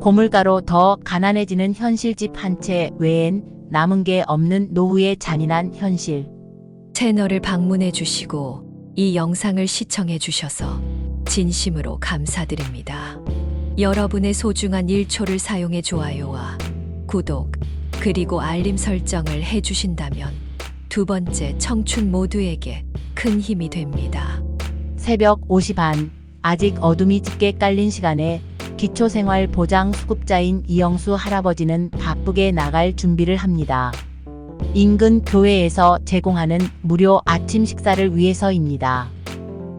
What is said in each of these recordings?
고물가로 더 가난해지는 현실집 한 채 외엔 남은 게 없는 노후의 잔인한 현실. 채널을 방문해 주시고 이 영상을 시청해 주셔서 진심으로 감사드립니다. 여러분의 소중한 1초를 사용해 좋아요와 구독, 그리고 알림 설정을 해 주신다면 두 번째 청춘 모두에게 큰 힘이 됩니다. 새벽 5시 반, 아직 어둠이 짙게 깔린 시간에 기초생활보장 수급자인 이영수 할아버지는 바쁘게 나갈 준비를 합니다. 인근 교회에서 제공하는 무료 아침 식사를 위해서입니다.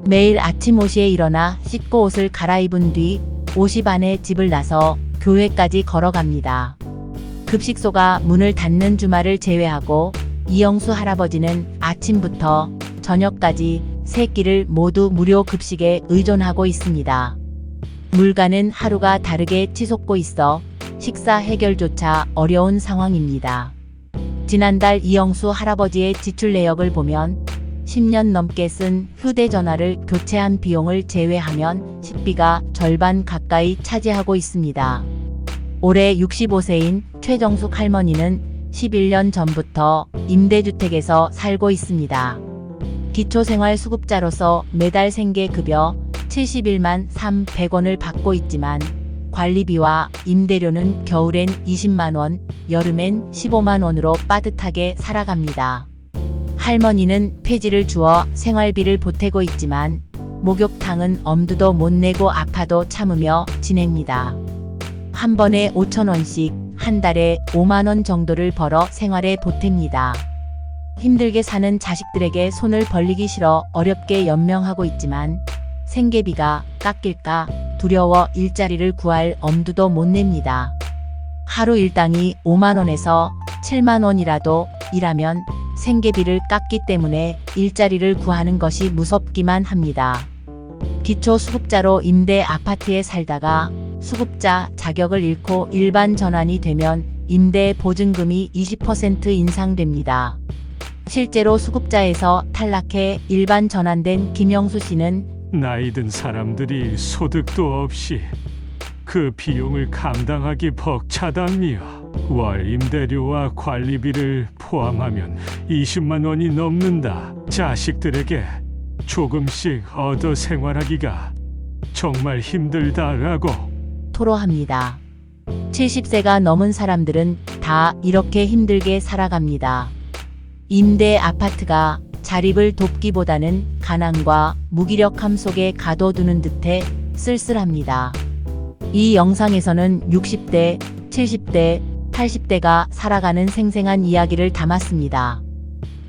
매일 아침 5시에 일어나 씻고 옷을 갈아입은 뒤 5시 반에 집을 나서 교회까지 걸어갑니다. 급식소가 문을 닫는 주말을 제외하고 이영수 할아버지는 아침부터 저녁까지 세 끼를 모두 무료 급식에 의존하고 있습니다. 물가는 하루가 다르게 치솟고 있어 식사 해결조차 어려운 상황입니다. 지난달 이영수 할아버지의 지출 내역을 보면 10년 넘게 쓴 휴대전화를 교체한 비용을 제외하면 식비가 절반 가까이 차지하고 있습니다. 올해 65세인 최정숙 할머니는 11년 전부터 임대주택에서 살고 있습니다. 기초생활수급자로서 매달 생계급여 71만 300원을 받고 있지만 관리비와 임대료는 겨울엔 20만 원, 여름엔 15만 원으로 빠듯하게 살아갑니다. 할머니는 폐지를 주어 생활비를 보태고 있지만 목욕탕은 엄두도 못 내고 아파도 참으며 지냅니다. 한 번에 5,000원씩 한 달에 5만 원 정도를 벌어 생활에 보탭니다. 힘들게 사는 자식들에게 손을 벌리기 싫어 어렵게 연명하고 있지만 생계비가 깎일까 두려워 일자리를 구할 엄두도 못 냅니다. 하루 일당이 5만 원에서 7만 원이라도 일하면 생계비를 깎기 때문에 일자리를 구하는 것이 무섭기만 합니다. 기초수급자로 임대 아파트에 살다가 수급자 자격을 잃고 일반 전환이 되면 임대 보증금이 20% 인상됩니다. 실제로 수급자에서 탈락해 일반 전환된 김영수 씨는 나이 든 사람들이 소득도 없이 그 비용을 감당하기 벅차답니다. 월 임대료와 관리비를 포함하면 20만 원이 넘는다. 자식들에게 조금씩 얻어 생활하기가 정말 힘들다라고 토로합니다. 70세가 넘은 사람들은 다 이렇게 힘들게 살아갑니다. 임대 아파트가 자립을 돕기보다는 가난과 무기력함 속에 가둬두는 듯해 쓸쓸합니다. 이 영상에서는 60대, 70대, 80대가 살아가는 생생한 이야기를 담았습니다.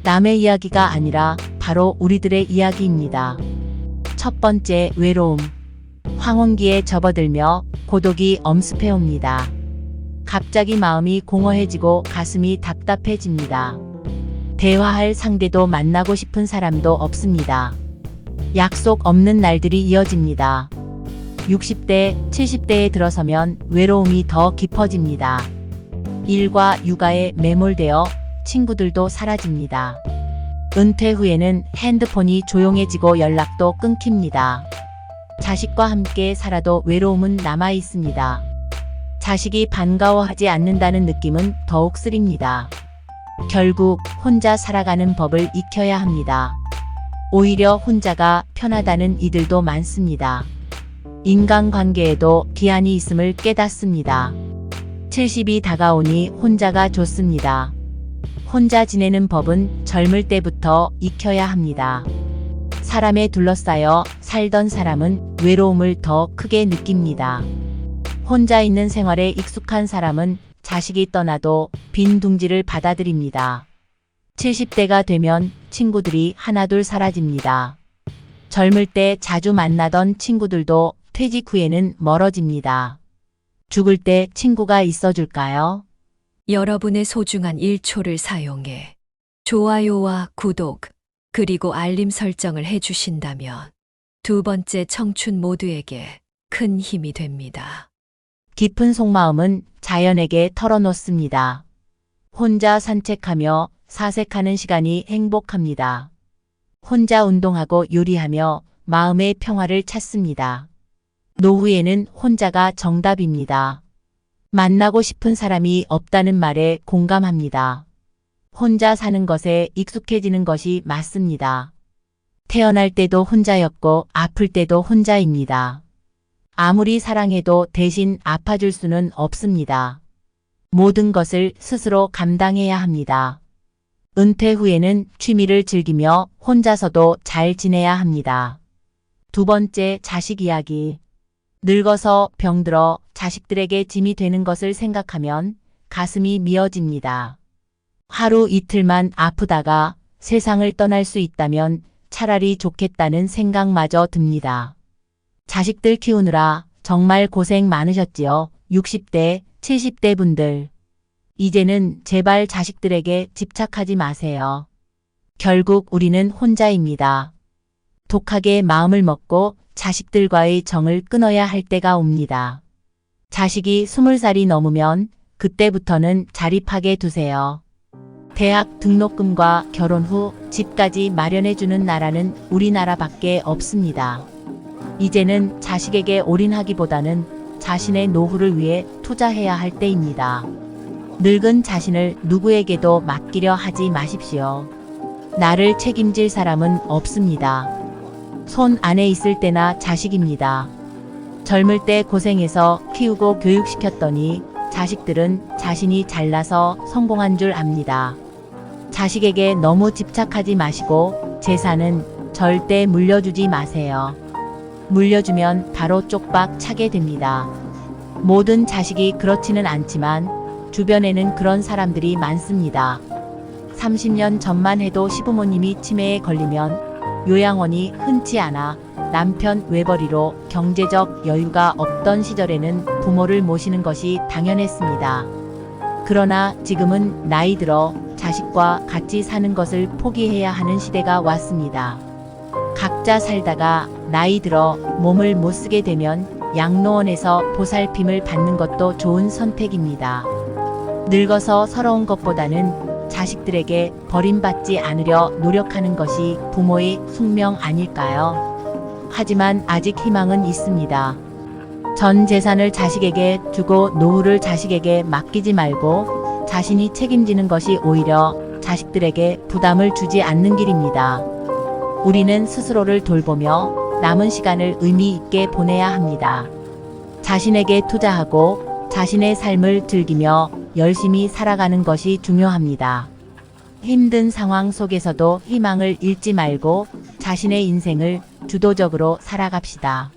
남의 이야기가 아니라 바로 우리들의 이야기입니다. 첫 번째, 외로움. 황혼기에 접어들며 고독이 엄습해옵니다. 갑자기 마음이 공허해지고 가슴이 답답해집니다. 대화할 상대도 만나고 싶은 사람도 없습니다. 약속 없는 날들이 이어집니다. 60대, 70대에 들어서면 외로움이 더 깊어집니다. 일과 육아에 매몰되어 친구들도 사라집니다. 은퇴 후에는 핸드폰이 조용해지고 연락도 끊깁니다. 자식과 함께 살아도 외로움은 남아 있습니다. 자식이 반가워하지 않는다는 느낌은 더욱 쓰립니다. 결국 혼자 살아가는 법을 익혀야 합니다. 오히려 혼자가 편하다는 이들도 많습니다. 인간관계에도 기한이 있음을 깨닫습니다. 70이 다가오니 혼자가 좋습니다. 혼자 지내는 법은 젊을 때부터 익혀야 합니다. 사람에 둘러싸여 살던 사람은 외로움을 더 크게 느낍니다. 혼자 있는 생활에 익숙한 사람은 자식이 떠나도 빈 둥지를 받아들입니다. 70대가 되면 친구들이 하나둘 사라집니다. 젊을 때 자주 만나던 친구들도 퇴직 후에는 멀어집니다. 죽을 때 친구가 있어줄까요? 여러분의 소중한 1초를 사용해 좋아요와 구독, 그리고 알림 설정을 해 주신다면 두 번째 청춘 모두에게 큰 힘이 됩니다. 깊은 속마음은 자연에게 털어놓습니다. 혼자 산책하며 사색하는 시간이 행복합니다. 혼자 운동하고 요리하며 마음의 평화를 찾습니다. 노후에는 혼자가 정답입니다. 만나고 싶은 사람이 없다는 말에 공감합니다. 혼자 사는 것에 익숙해지는 것이 맞습니다. 태어날 때도 혼자였고 아플 때도 혼자입니다. 아무리 사랑해도 대신 아파줄 수는 없습니다. 모든 것을 스스로 감당해야 합니다. 은퇴 후에는 취미를 즐기며 혼자서도 잘 지내야 합니다. 두 번째, 자식 이야기. 늙어서 병들어 자식들에게 짐이 되는 것을 생각하면 가슴이 미어집니다. 하루 이틀만 아프다가 세상을 떠날 수 있다면 차라리 좋겠다는 생각마저 듭니다. 자식들 키우느라 정말 고생 많으셨지요. 60대, 70대 분들. 이제는 제발 자식들에게 집착하지 마세요. 결국 우리는 혼자입니다. 독하게 마음을 먹고 자식들과의 정을 끊어야 할 때가 옵니다. 자식이 20살이 넘으면 그때부터는 자립하게 두세요. 대학 등록금과 결혼 후 집까지 마련해주는 나라는 우리나라밖에 없습니다. 이제는 자식에게 올인하기보다는 자신의 노후를 위해 투자해야 할 때입니다. 늙은 자신을 누구에게도 맡기려 하지 마십시오. 나를 책임질 사람은 없습니다. 손 안에 있을 때나 자식입니다. 젊을 때 고생해서 키우고 교육시켰더니 자식들은 자신이 잘나서 성공한 줄 압니다. 자식에게 너무 집착하지 마시고 재산은 절대 물려주지 마세요. 물려주면 바로 쪽박 차게 됩니다. 모든 자식이 그렇지는 않지만 주변에는 그런 사람들이 많습니다. 30년 전만 해도 시부모님이 치매에 걸리면 요양원이 흔치 않아 남편 외벌이로 경제적 여유가 없던 시절에는 부모를 모시는 것이 당연했습니다. 그러나 지금은 나이 들어 자식과 같이 사는 것을 포기해야 하는 시대가 왔습니다. 각자 살다가 나이 들어 몸을 못 쓰게 되면 양로원에서 보살핌을 받는 것도 좋은 선택입니다. 늙어서 서러운 것보다는 자식들에게 버림받지 않으려 노력하는 것이 부모의 숙명 아닐까요? 하지만 아직 희망은 있습니다. 전 재산을 자식에게 주고 노후를 자식에게 맡기지 말고 자신이 책임지는 것이 오히려 자식들에게 부담을 주지 않는 길입니다. 우리는 스스로를 돌보며 남은 시간을 의미 있게 보내야 합니다. 자신에게 투자하고 자신의 삶을 즐기며 열심히 살아가는 것이 중요합니다. 힘든 상황 속에서도 희망을 잃지 말고 자신의 인생을 주도적으로 살아갑시다.